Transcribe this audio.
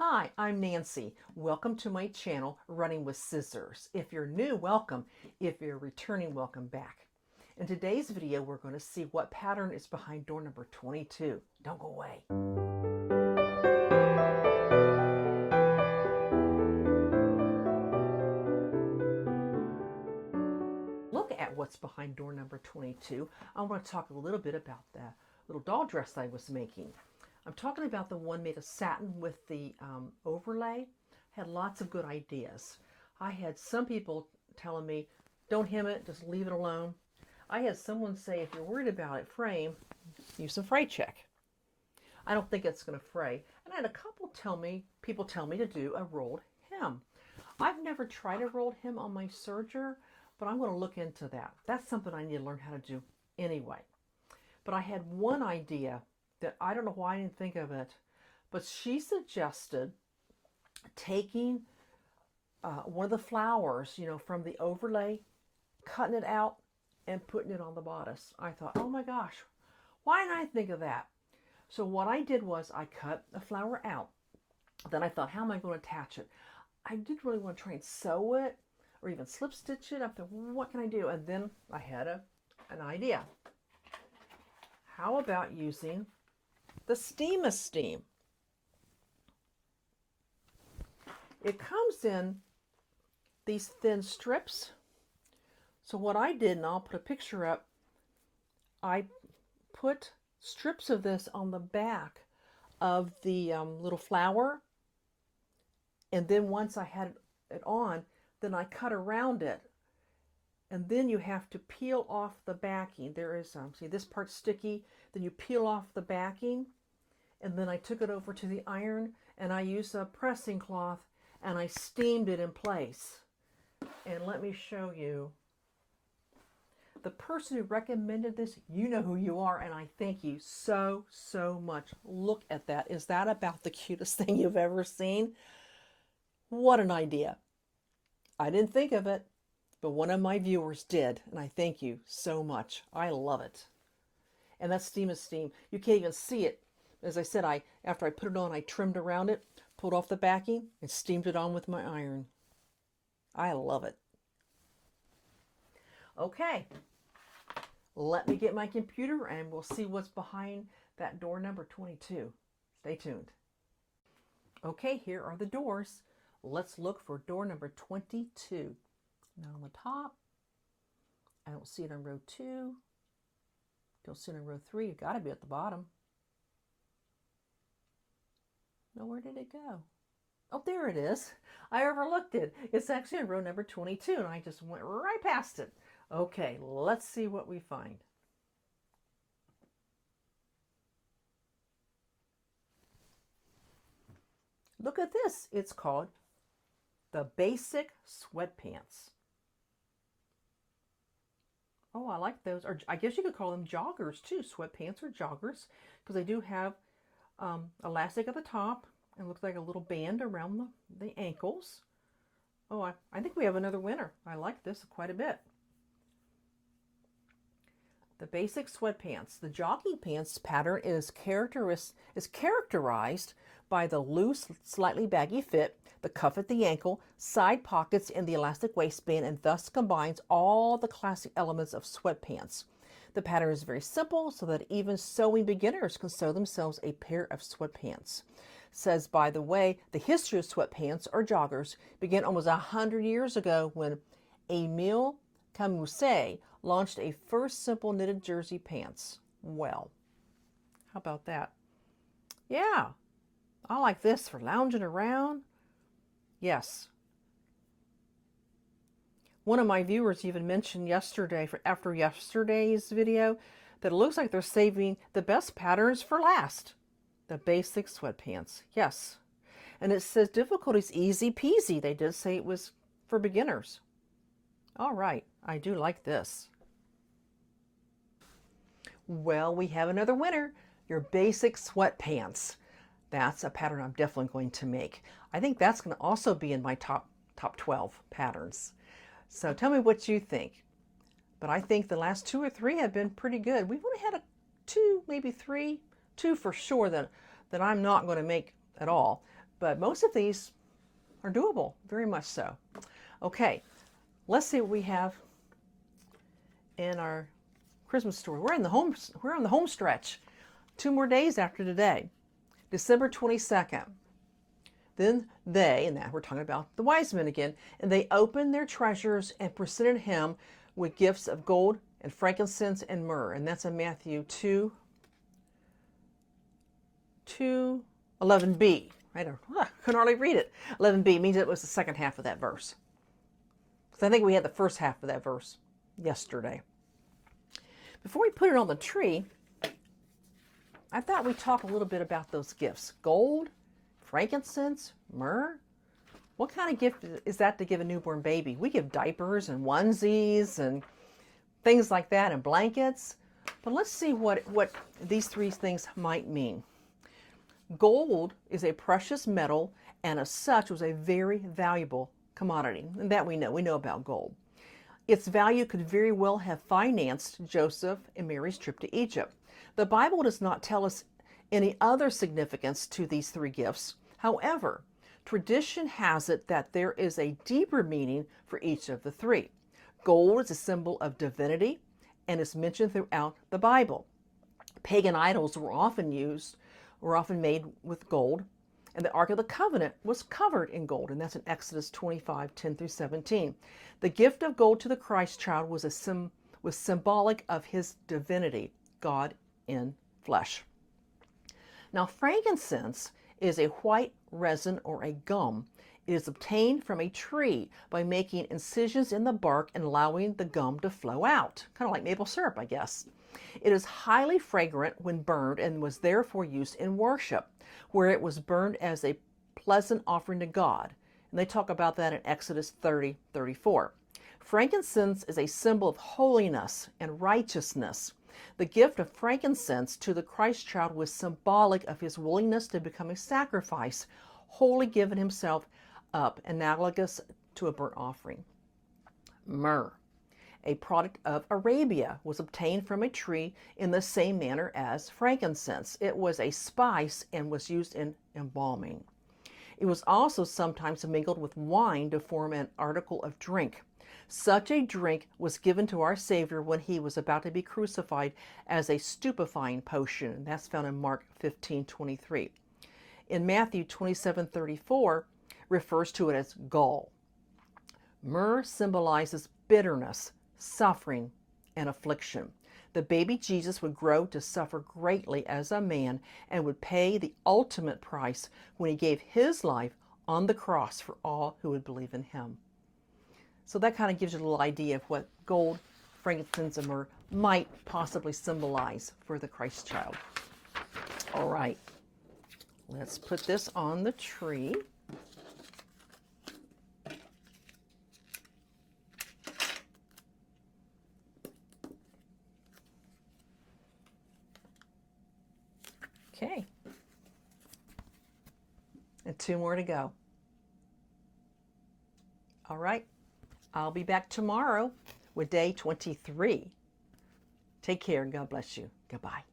Hi, I'm Nancy. Welcome to my channel, Running with Scissors. If you're new, welcome. If you're returning, welcome back. In today's video, we're going to see what pattern is behind door number 22. Don't go away. Look at what's behind door number 22. I want to talk a little bit about the little doll dress I was making. I'm talking about the one made of satin with the overlay. Had lots of good ideas. I had some people telling me, don't hem it, just leave it alone. I had someone say, if you're worried about it fraying, use some fray check. I don't think it's going to fray. And I had a couple people tell me to do a rolled hem. I've never tried a rolled hem on my serger, but I'm going to look into that. That's something I need to learn how to do anyway. But I had one idea that I don't know why I didn't think of it, but she suggested taking one of the flowers, from the overlay, cutting it out and putting it on the bodice. I thought, oh my gosh, why didn't I think of that? So what I did was I cut a flower out. Then I thought, how am I going to attach it? I didn't really want to try and sew it or even slip stitch it. I thought, what can I do? And then I had an idea. How about using the steam? It comes in these thin strips. So what I did, and I'll put a picture up, I put strips of this on the back of the little flower. And then once I had it on, then I cut around it. And then you have to peel off the backing. There is, see this part's sticky. Then you peel off the backing. And then I took it over to the iron and I used a pressing cloth and I steamed it in place. And let me show you. The person who recommended this, you know who you are, and I thank you so, so much. Look at that. Is that about the cutest thing you've ever seen? What an idea. I didn't think of it, but one of my viewers did, and I thank you so much. I love it. And that steam is steam. You can't even see it. As I said, after I put it on, I trimmed around it, pulled off the backing, and steamed it on with my iron. I love it. Okay, let me get my computer and we'll see what's behind that door number 22. Stay tuned. Okay, here are the doors. Let's look for door number 22. Now on the top, I don't see it on row 2. Don't see it on row 3. You've got to be at the bottom. No, where did it go? Oh, there it is. I overlooked it. It's actually on row number 22, and I just went right past it. Okay, let's see what we find. Look at this. It's called the Basic Sweatpants. Oh, I like those. Or I guess you could call them joggers too. Sweatpants or joggers, because they do have elastic at the top and looks like a little band around the ankles. Oh, I think we have another winner. I like this quite a bit. The Basic Sweatpants. The jogging pants pattern is characterized by the loose, slightly baggy fit, the cuff at the ankle, side pockets in the elastic waistband, and thus combines all the classic elements of sweatpants. The pattern is very simple so that even sewing beginners can sew themselves a pair of sweatpants. Says, by the way, the history of sweatpants or joggers began almost 100 years ago when Émile Camusset launched a first simple knitted jersey pants. Well, how about that? Yeah, I like this for lounging around. Yes. One of my viewers even mentioned yesterday, after yesterday's video, that it looks like they're saving the best patterns for last. The Basic Sweatpants. Yes. And it says difficulties easy peasy. They did say it was for beginners. All right. I do like this. Well, we have another winner. Your Basic Sweatpants. That's a pattern I'm definitely going to make. I think that's going to also be in my top 12 patterns. So tell me what you think. But I think the last 2 or 3 have been pretty good. We've only had 2, maybe 3, 2 for sure that I'm not going to make at all. but most of these are doable, very much so. Okay, let's see what we have in our Christmas story. We're on the home stretch. 2 more days after today, December 22nd. Then they, and that we're talking about the wise men again, and they opened their treasures and presented him with gifts of gold and frankincense and myrrh. And that's in Matthew 11b. I couldn't hardly read it. 11b means it was the second half of that verse. So I think we had the first half of that verse yesterday. Before we put it on the tree, I thought we'd talk a little bit about those gifts. Gold, frankincense, myrrh. What kind of gift is that to give a newborn baby? We give diapers and onesies and things like that and blankets. But let's see what these 3 things might mean. Gold is a precious metal and as such was a very valuable commodity. And that we know. We know about gold. Its value could very well have financed Joseph and Mary's trip to Egypt. The Bible does not tell us any other significance to these 3 gifts. However, tradition has it that there is a deeper meaning for each of the 3. Gold is a symbol of divinity and is mentioned throughout the Bible. Pagan idols were often made with gold, and the Ark of the Covenant was covered in gold, and that's in Exodus 25:10-17. The gift of gold to the Christ child was symbolic of his divinity, God in flesh. Now, frankincense is a white resin or a gum. It is obtained from a tree by making incisions in the bark and allowing the gum to flow out, kind of like maple syrup, I guess. It is highly fragrant when burned and was therefore used in worship, where it was burned as a pleasant offering to God. And they talk about that in Exodus 30:34. Frankincense is a symbol of holiness and righteousness. The gift of frankincense to the Christ child was symbolic of his willingness to become a sacrifice, wholly giving himself up, analogous to a burnt offering. Myrrh, a product of Arabia, was obtained from a tree in the same manner as frankincense. It was a spice and was used in embalming. It was also sometimes mingled with wine to form an article of drink. Such a drink was given to our Savior when he was about to be crucified as a stupefying potion. That's found in Mark 15:23. In Matthew 27:34, refers to it as gall. Myrrh symbolizes bitterness, suffering, and affliction. The baby Jesus would grow to suffer greatly as a man and would pay the ultimate price when he gave his life on the cross for all who would believe in him. So that kind of gives you a little idea of what gold, frankincense, and myrrh might possibly symbolize for the Christ child. All right, let's put this on the tree. Okay, and 2 more to go. All right, I'll be back tomorrow with day 23. Take care and God bless you. Goodbye.